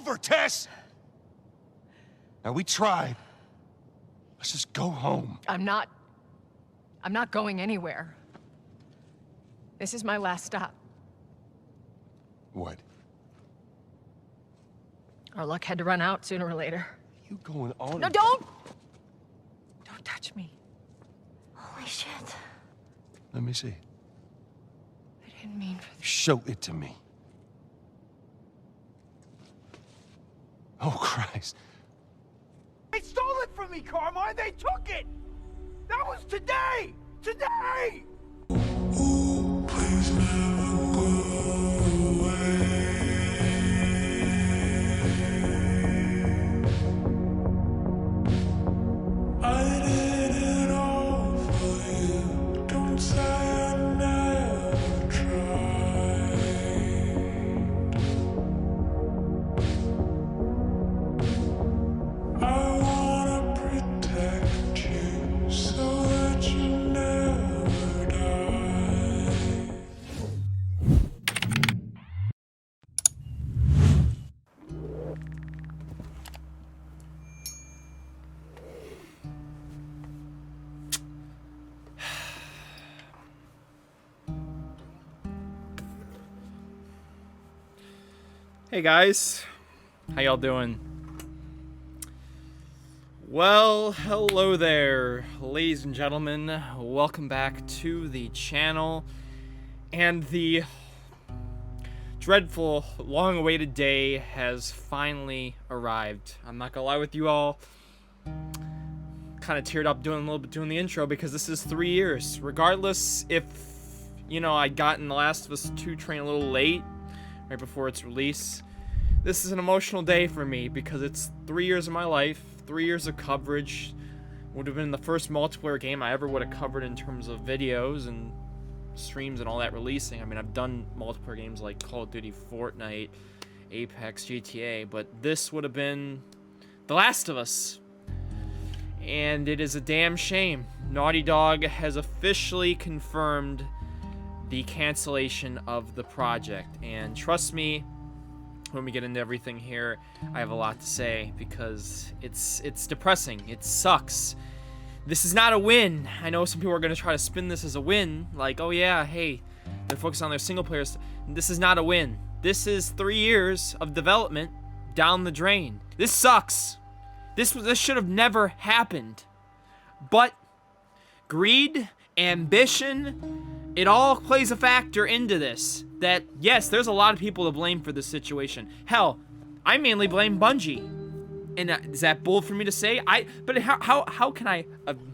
over, Tess! Now, we tried. Let's just go home. I'm not going anywhere. This is my last stop. What? Our luck had to run out sooner or later. You going on? No, don't touch me. Holy shit. Let me see. I didn't mean for this. Show it to me. Oh, Christ. They stole it from me, Carmine! They took it! That was today! Today! Please never go away. I did it all for you. Don't say I never tried. I wanna protect you so that you never die. Hey guys, how y'all doing? Well, hello there, ladies and gentlemen. Welcome back to the channel. And the dreadful, long-awaited day has finally arrived. I'm not gonna lie with you all. Kind of teared up doing the intro because this is 3 years. Regardless if, you know, I'd gotten The Last of Us 2 train a little late, right before its release. This is an emotional day for me because it's 3 years of my life, 3 years of coverage. Would have been the first multiplayer game I ever would have covered in terms of videos and streams and all that releasing. I mean, I've done multiplayer games like Call of Duty, Fortnite, Apex, GTA, but this would have been The Last of Us. And it is a damn shame. Naughty Dog has officially confirmed the cancellation of the project, and trust me, when we get into everything here, I have a lot to say because it's depressing. It sucks. This is not a win. I know some people are going to try to spin this as a win, like, oh yeah, hey, they're focused on their single players. This is not a win. This is 3 years of development down the drain. This sucks. This should have never happened. But greed, ambition, it all plays a factor into this. That, yes, there's a lot of people to blame for this situation. Hell, I mainly blame Bungie. And is that bold for me to say? But how can I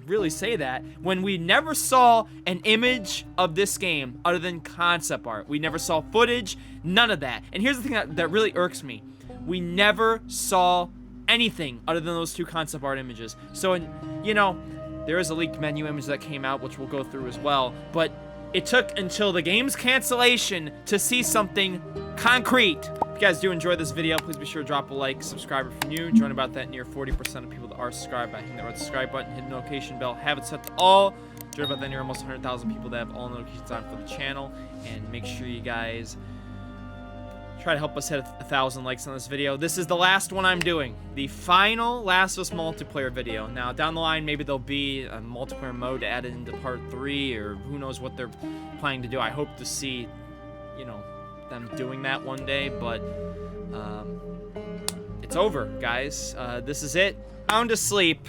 really say that when we never saw an image of this game other than concept art? We never saw footage, none of that. And here's the thing that really irks me. We never saw anything other than those 2 concept art images. So, you know, there is a leaked menu image that came out, which we'll go through as well. But it took until the game's cancellation to see something concrete. If you guys do enjoy this video, please be sure to drop a like, subscribe if you're new. Join about that near 40% of people that are subscribed by hitting that red subscribe button, hit the notification bell, have it set to all. Join about that near almost 100,000 people that have all notifications on for the channel. And make sure you guys try to help us hit 1,000 likes on this video. This is the last one I'm doing. The final Last of Us multiplayer video. Now, down the line, maybe there'll be a multiplayer mode added into part 3, or who knows what they're planning to do. I hope to see, you know, them doing that one day, but it's over, guys. This is it. Down to sleep.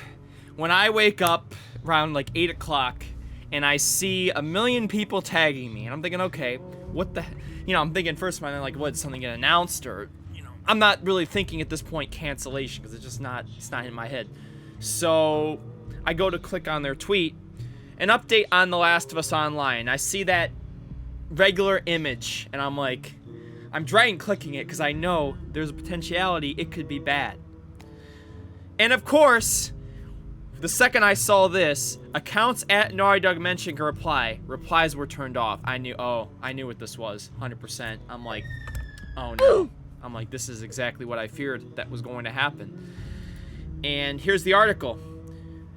When I wake up around like 8 o'clock and I see 1 million people tagging me, and I'm thinking, okay, what the, you know, I'm thinking first, man, like, what, something get announced, or, you know, I'm not really thinking at this point cancellation, because it's not in my head. So I go to click on their tweet, an update on The Last of Us Online. I see that regular image, and I'm like, I'm dragging clicking it, because I know there's a potentiality it could be bad. And of course, the second I saw this, accounts at Naughty Dog mentioning a reply. Replies were turned off. I knew what this was, 100%. I'm like, oh no. I'm like, this is exactly what I feared that was going to happen. And here's the article.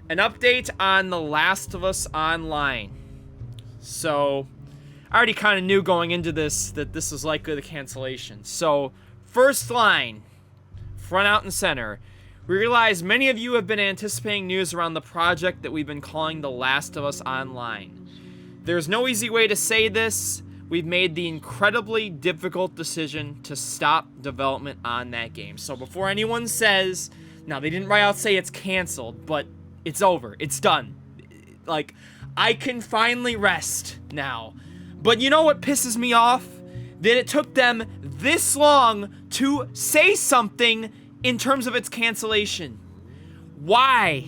An update on The Last of Us Online. So, I already kind of knew going into this that this was likely the cancellation. So, first line. front, out, and center. We realize many of you have been anticipating news around the project that we've been calling The Last of Us Online. There's no easy way to say this. We've made the incredibly difficult decision to stop development on that game. So before anyone says, now they didn't right out say it's canceled, but it's over. It's done. Like, I can finally rest now. But you know what pisses me off? That it took them this long to say something in terms of its cancellation. Why?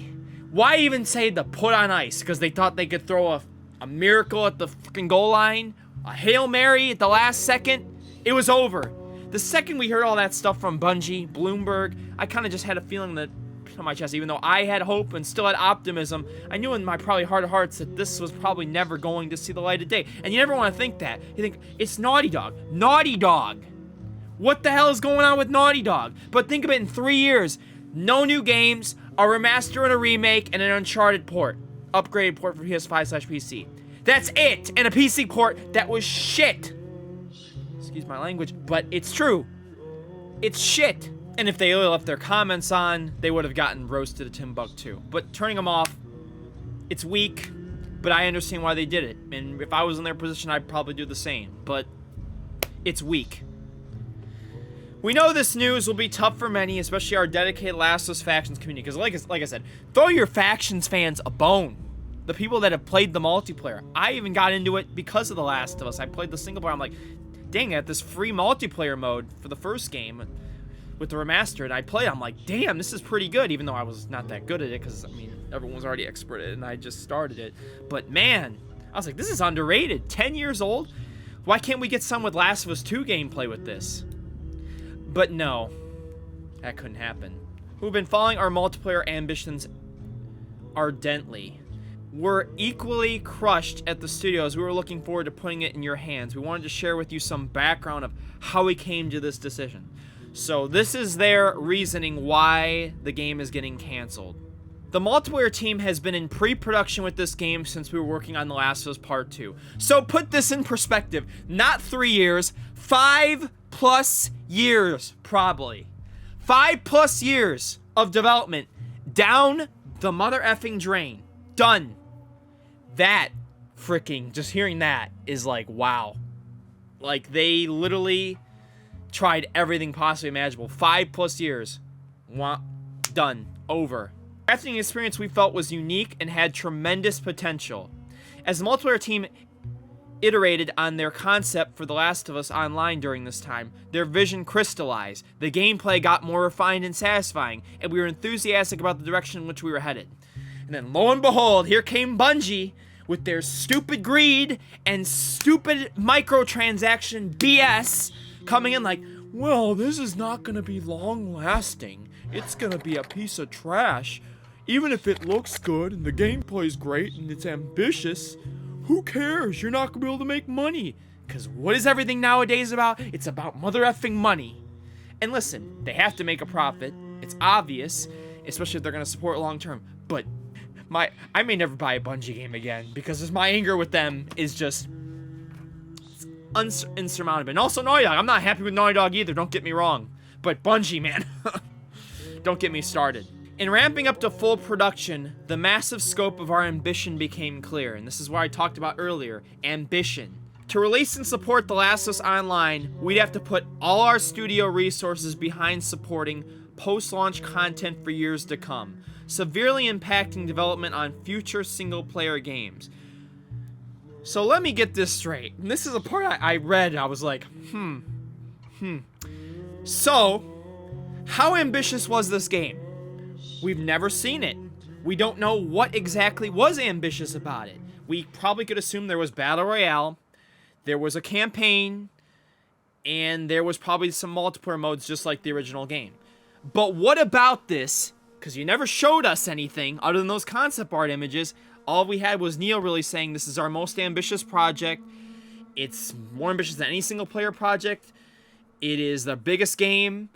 Why even say the put on ice? Because they thought they could throw a miracle at the fucking goal line? A Hail Mary at the last second? It was over. The second we heard all that stuff from Bungie, Bloomberg, I kind of just had a feeling that on my chest, even though I had hope and still had optimism, I knew in my probably heart of hearts that this was probably never going to see the light of day. And you never want to think that. You think, it's Naughty Dog. Naughty Dog! What the hell is going on with Naughty Dog? But think of it, in 3 years, no new games, a remaster and a remake, and an Uncharted port. Upgraded port for PS5/PC. That's it! And a PC port that was shit! Excuse my language, but it's true. It's shit. And if they only left their comments on, they would have gotten roasted to Timbuktu. But turning them off, it's weak, but I understand why they did it. And if I was in their position, I'd probably do the same. But it's weak. We know this news will be tough for many, especially our dedicated Last of Us factions community. Because like I said, throw your factions fans a bone. The people that have played the multiplayer. I even got into it because of The Last of Us. I played the single player. I'm like, dang, I had this free multiplayer mode for the first game with the remastered. I played, I'm like, damn, this is pretty good, even though I was not that good at it, because, I mean, everyone was already expert at it, and I just started it. But, man, I was like, this is underrated. 10 years old? Why can't we get some with Last of Us 2 gameplay with this? But no, that couldn't happen. Who've been following our multiplayer ambitions ardently. We're equally crushed at the studios. We were looking forward to putting it in your hands. We wanted to share with you some background of how we came to this decision. So this is their reasoning why the game is getting canceled. The multiplayer team has been in pre-production with this game since we were working on The Last of Us Part 2. So put this in perspective. Not 3 years, 5+ years, probably. 5+ years of development down the mother effing drain. Done. That freaking, just hearing that is like, wow. Like, they literally tried everything possibly imaginable. 5+ years. Done. Over. The crafting experience we felt was unique and had tremendous potential. As the multiplayer team iterated on their concept for The Last of Us Online during this time, their vision crystallized, the gameplay got more refined and satisfying, and we were enthusiastic about the direction in which we were headed. And then lo and behold, here came Bungie with their stupid greed and stupid microtransaction BS coming in like, well, this is not going to be long-lasting. It's going to be a piece of trash. Even if it looks good and the gameplay's great and it's ambitious, who cares? You're not going to be able to make money. Because what is everything nowadays about? It's about mother effing money. And listen, they have to make a profit. It's obvious, especially if they're going to support it long-term. But I may never buy a Bungie game again because my anger with them is just insurmountable. And also Naughty Dog. I'm not happy with Naughty Dog either, don't get me wrong. But Bungie, man, don't get me started. In ramping up to full production, the massive scope of our ambition became clear. And this is what I talked about earlier, ambition. To release and support The Last of Us Online, we'd have to put all our studio resources behind supporting post-launch content for years to come, severely impacting development on future single-player games. So let me get this straight. And this is a part I read and I was like, So, how ambitious was this game? We've never seen it. We don't know what exactly was ambitious about it. We probably could assume there was Battle Royale, there was a campaign, and there was probably some multiplayer modes just like the original game. But what about this? Because you never showed us anything other than those concept art images. All we had was Neil really saying this is our most ambitious project. It's more ambitious than any single player project. It is the biggest game.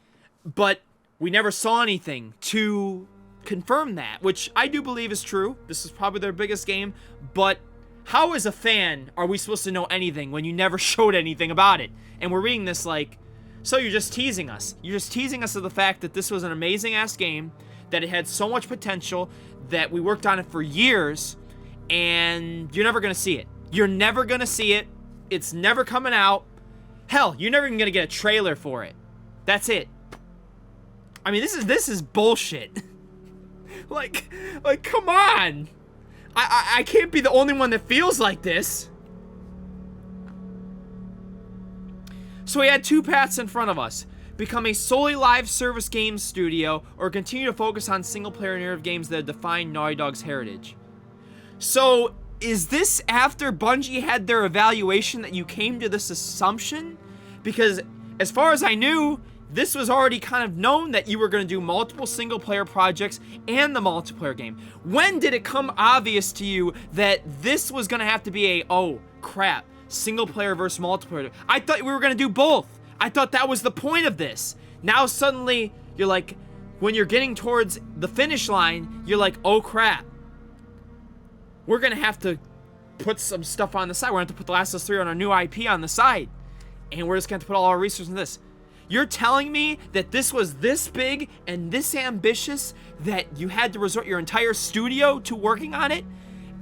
But we never saw anything to confirm that, which I do believe is true. This is probably their biggest game. But how as a fan are we supposed to know anything when you never showed anything about it? And we're reading this like So you're just teasing us. You're just teasing us of the fact that this was an amazing-ass game, that it had so much potential, that we worked on it for years, and you're never going to see it. You're never going to see it. It's never coming out. Hell, you're never even going to get a trailer for it. That's it. I mean, this is bullshit. like, come on. I can't be the only one that feels like this. So we had two paths in front of us. Become a solely live service games studio, or continue to focus on single-player narrative games that define Naughty Dog's heritage. So, is this after Bungie had their evaluation that you came to this assumption? Because, as far as I knew, this was already kind of known that you were going to do multiple single-player projects and the multiplayer game. When did it come obvious to you that this was going to have to be a, oh, crap, single-player versus multiplayer? I thought we were going to do both. I thought that was the point of this. Now suddenly, you're like, when you're getting towards the finish line, you're like, oh crap. We're going to have to put some stuff on the side. We're going to have to put The Last of Us 3 on our new IP on the side. And we're just going to have to put all our resources into this. You're telling me that this was this big and this ambitious that you had to resort your entire studio to working on it?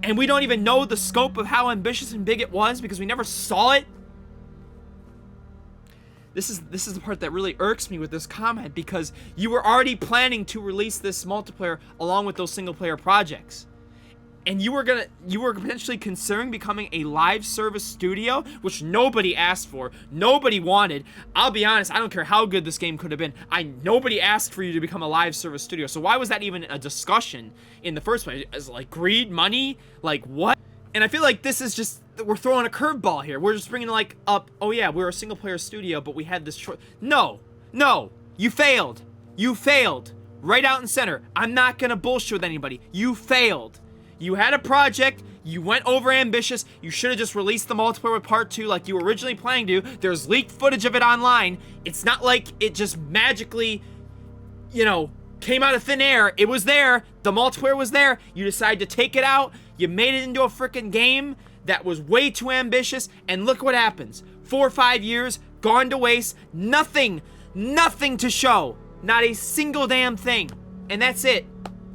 And we don't even know the scope of how ambitious and big it was because we never saw it? This is the part that really irks me with this comment, because you were already planning to release this multiplayer along with those single player projects. And you were potentially considering becoming a live service studio, which nobody asked for, nobody wanted. I'll be honest, I don't care how good this game could have been. Nobody asked for you to become a live service studio. So why was that even a discussion in the first place? Is it like greed, money, like what? And I feel like this is just, we're throwing a curveball here. We're just bringing like up, oh yeah, we're a single player studio, but we had this short. No, you failed. You failed. Right out in center. I'm not gonna bullshit with anybody. You failed. You had a project, you went over ambitious, you should have just released the multiplayer with part 2 like you were originally planning to. There's leaked footage of it online. It's not like it just magically, came out of thin air. It was there. The multiplayer was there. You decided to take it out. You made it into a freaking game that was way too ambitious, and look what happens. 4 or 5 years, gone to waste, nothing to show. Not a single damn thing. And that's it.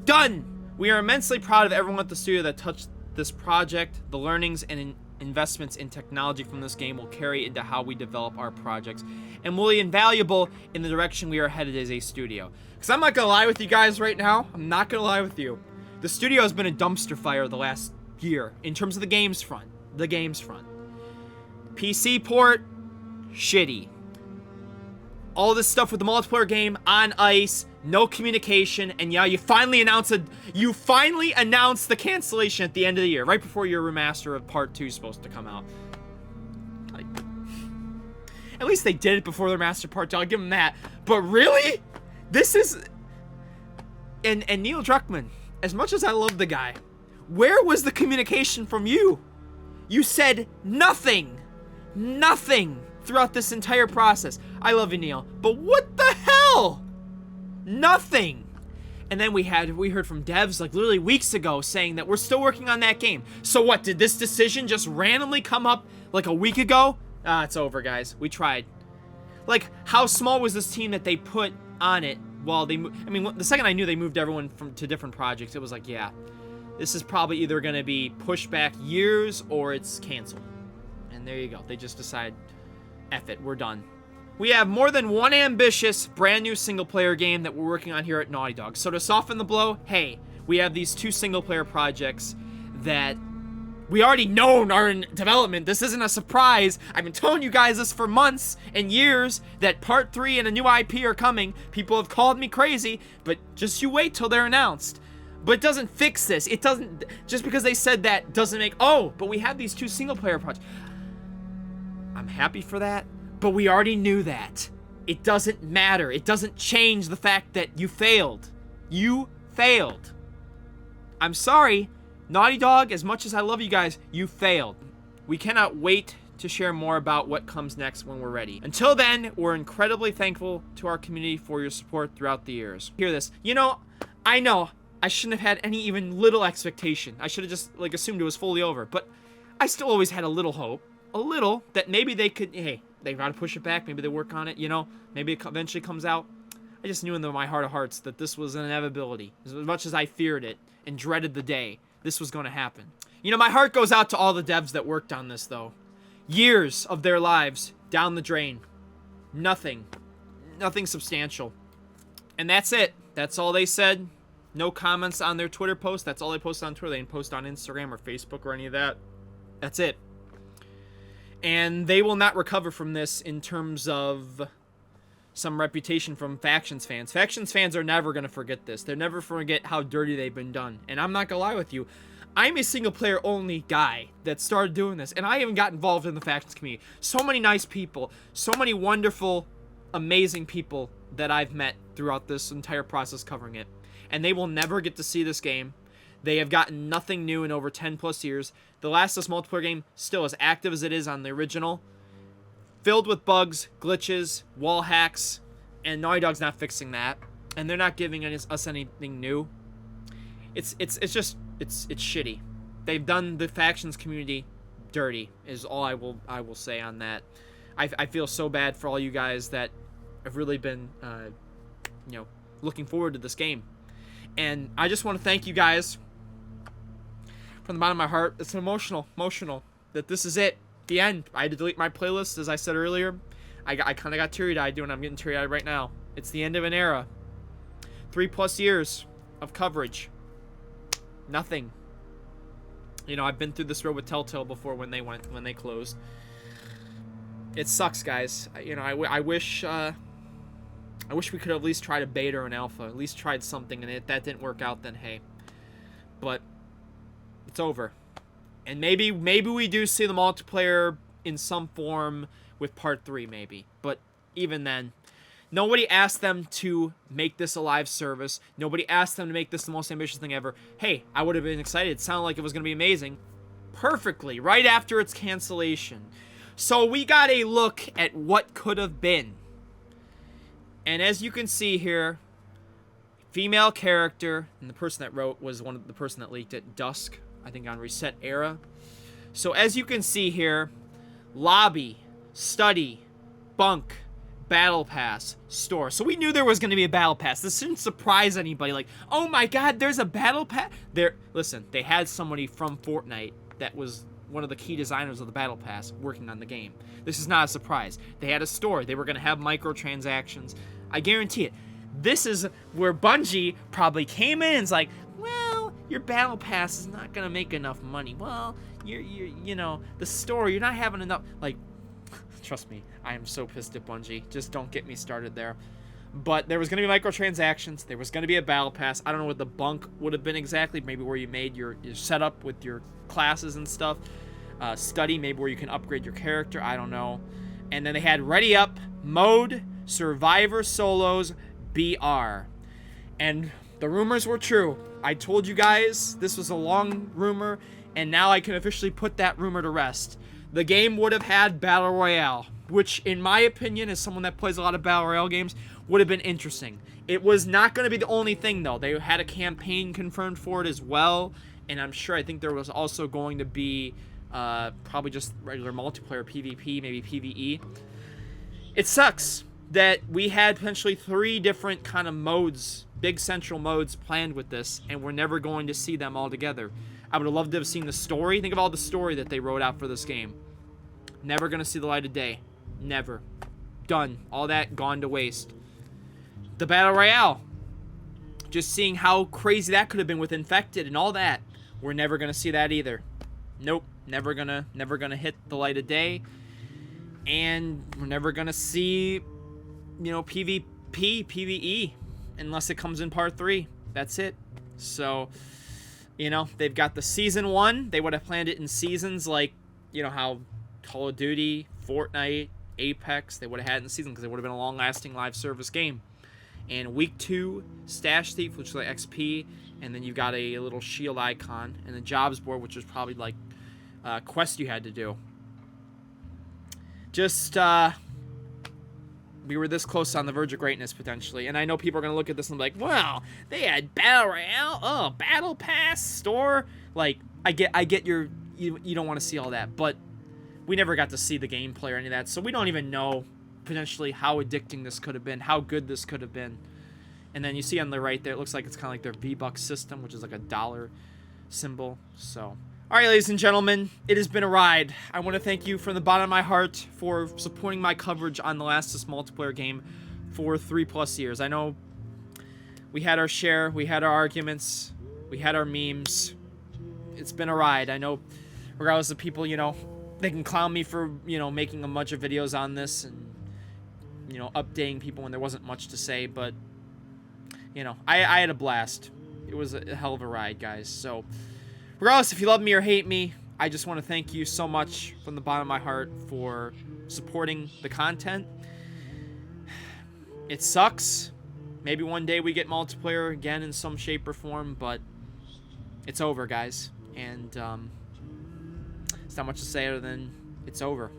Done. We are immensely proud of everyone at the studio that touched this project. The learnings and investments in technology from this game will carry into how we develop our projects and will be invaluable in the direction we are headed as a studio. Because I'm not going to lie with you guys right now. I'm not going to lie with you. The studio has been a dumpster fire the last year in terms of the games front. PC port, shitty. All this stuff with the multiplayer game on ice, no communication, and yeah, you finally announced the cancellation at the end of the year, right before your remaster of part 2 is supposed to come out. Like, at least they did it before the remaster part 2. I'll give them that. But really, this is and Neil Druckmann. As much as I love the guy, where was the communication from you? You said nothing throughout this entire process. I love you, Neil, but what the hell? Nothing. And then we heard from devs like literally weeks ago saying that we're still working on that game. So what, did this decision just randomly come up like a week ago? It's over, guys. We tried. Like, how small was this team that they put on it while they the second I knew they moved everyone to different projects, it was like, yeah, this is probably either going to be pushed back years or it's canceled. And there you go. They just decided, F it, we're done. We have more than one ambitious, brand new single-player game that we're working on here at Naughty Dog. So to soften the blow, hey, we have these 2 single-player projects that we already known are in development. This isn't a surprise. I've been telling you guys this for months and years, that part 3 and a new IP are coming. People have called me crazy, but just you wait till they're announced. But it doesn't fix this. It doesn't, just because they said that doesn't make, oh, but we have these 2 single-player projects. I'm happy for that. But we already knew that. It doesn't matter. It doesn't change the fact that you failed. You failed. I'm sorry. Naughty Dog, as much as I love you guys, you failed. We cannot wait to share more about what comes next when we're ready. Until then, we're incredibly thankful to our community for your support throughout the years. Hear this. I know I shouldn't have had any even little expectation. I should have just assumed it was fully over. But I still always had a little hope. A little, that maybe they could, hey, They got to push it back. Maybe they work on it. You know, maybe it eventually comes out. I just knew in my heart of hearts that this was an inevitability. As much as I feared it and dreaded the day, this was going to happen. You know, my heart goes out to all the devs that worked on this, though. Years of their lives down the drain. Nothing substantial. And that's it. That's all they said. No comments on their Twitter post. That's all they posted on Twitter. They didn't post on Instagram or Facebook or any of that. That's it. And they will not recover from this in terms of some reputation from Factions fans. Factions fans are never going to forget this. They'll never forget how dirty they've been done. And I'm not going to lie with you. I'm a single-player only guy that started doing this. And I even got involved in the Factions community. So many nice people. So many wonderful, amazing people that I've met throughout this entire process covering it. And they will never get to see this game. They have gotten nothing new in over 10 plus years. The Last of Us multiplayer game still as active as it is on the original. Filled with bugs, glitches, wall hacks, and Naughty Dog's not fixing that. And they're not giving us anything new. It's shitty. They've done the Factions community dirty, is all I will say on that. I feel so bad for all you guys that have really been looking forward to this game. And I just want to thank you guys from the bottom of my heart. It's emotional that this is it. The end. I had to delete my playlist, as I said earlier. I kind of got teary-eyed doing it. I'm getting teary-eyed right now. It's the end of an era. 3+ years of coverage. Nothing. You know, I've been through this road with Telltale before when they closed. It sucks, guys. You know, I wish we could have at least tried a beta or an alpha. At least tried something, and if that didn't work out, then hey. But it's over. And maybe we do see the multiplayer in some form with Part 3, maybe. But even then, nobody asked them to make this a live service. Nobody asked them to make this the most ambitious thing ever. Hey, I would have been excited. It sounded like it was going to be amazing. Perfectly, right after its cancellation. So we got a look at what could have been. And as you can see here, female character, and the person that wrote was the person that leaked it, Dusk, I think on Reset Era. So as you can see here, lobby, study, bunk, battle pass, store. So we knew there was going to be a battle pass. This shouldn't surprise anybody. Like, oh my god, there's a battle pass. Listen, they had somebody from Fortnite that was one of the key designers of the battle pass working on the game. This is not a surprise. They had a store. They were going to have microtransactions. I guarantee it. This is where Bungie probably came in and is like, well, your battle pass is not going to make enough money. Well, you know, the store, you're not having enough. Like, trust me, I am so pissed at Bungie. Just don't get me started there. But there was going to be microtransactions. There was going to be a battle pass. I don't know what the bunk would have been exactly. Maybe where you made your setup with your classes and stuff. Study, maybe where you can upgrade your character. I don't know. And then they had Ready Up, Mode, Survivor Solos, BR. And the rumors were true. I told you guys this was a long rumor, and now I can officially put that rumor to rest. The game would have had Battle Royale, which in my opinion, as someone that plays a lot of Battle Royale games, would have been interesting. It was not going to be the only thing, though. They had a campaign confirmed for it as well, and I think there was also going to be probably just regular multiplayer PvP, maybe PvE. It sucks that we had potentially 3 different kind of modes, big central modes planned with this, and we're never going to see them all together. I would have loved to have seen the story. Think of all the story that they wrote out for this game. Never going to see the light of day. Never. Done. All that gone to waste. The Battle Royale. Just seeing how crazy that could have been with Infected and all that. We're never going to see that either. Nope. Never gonna hit the light of day. And we're never going to see, you know, PvP, PvE. Unless it comes in Part 3. That's it. So, you know, they've got the Season 1. They would have planned it in seasons like, you know, how Call of Duty, Fortnite, Apex, they would have had it in season because it would have been a long-lasting live service game. And Week 2, Stash Thief, which is like XP, and then you got a little shield icon, and the Jobs board, which was probably like a quest you had to do. Just, we were this close on the verge of greatness, potentially. And I know people are going to look at this and be like, wow, they had Battle Royale, oh, Battle Pass, store. Like, I get you don't want to see all that. But we never got to see the gameplay or any of that, so we don't even know potentially how addicting this could have been, how good this could have been. And then you see on the right there, it looks like it's kind of like their V-Bucks system, which is like a dollar symbol. So, all right, ladies and gentlemen, it has been a ride. I want to thank you from the bottom of my heart for supporting my coverage on the Last of Us multiplayer game for 3+ years. I know we had our share, we had our arguments, we had our memes. It's been a ride. I know, regardless of people, you know, they can clown me for, you know, making a bunch of videos on this and, you know, updating people when there wasn't much to say, but, you know, I had a blast. It was a hell of a ride, guys. So, regardless if you love me or hate me, I just want to thank you so much from the bottom of my heart for supporting the content. It sucks. Maybe one day we get multiplayer again in some shape or form, but it's over, guys. And it's not much to say other than it's over.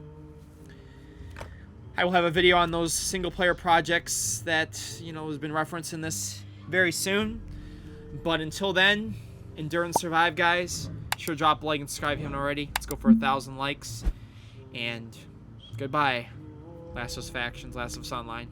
I will have a video on those single-player projects that, you know, has been referenced in this very soon. But until then, endure and survive, guys. Sure, drop a like and subscribe if you haven't already. Let's go for 1,000 likes. And goodbye, Last of Us Factions, Last of Us Online.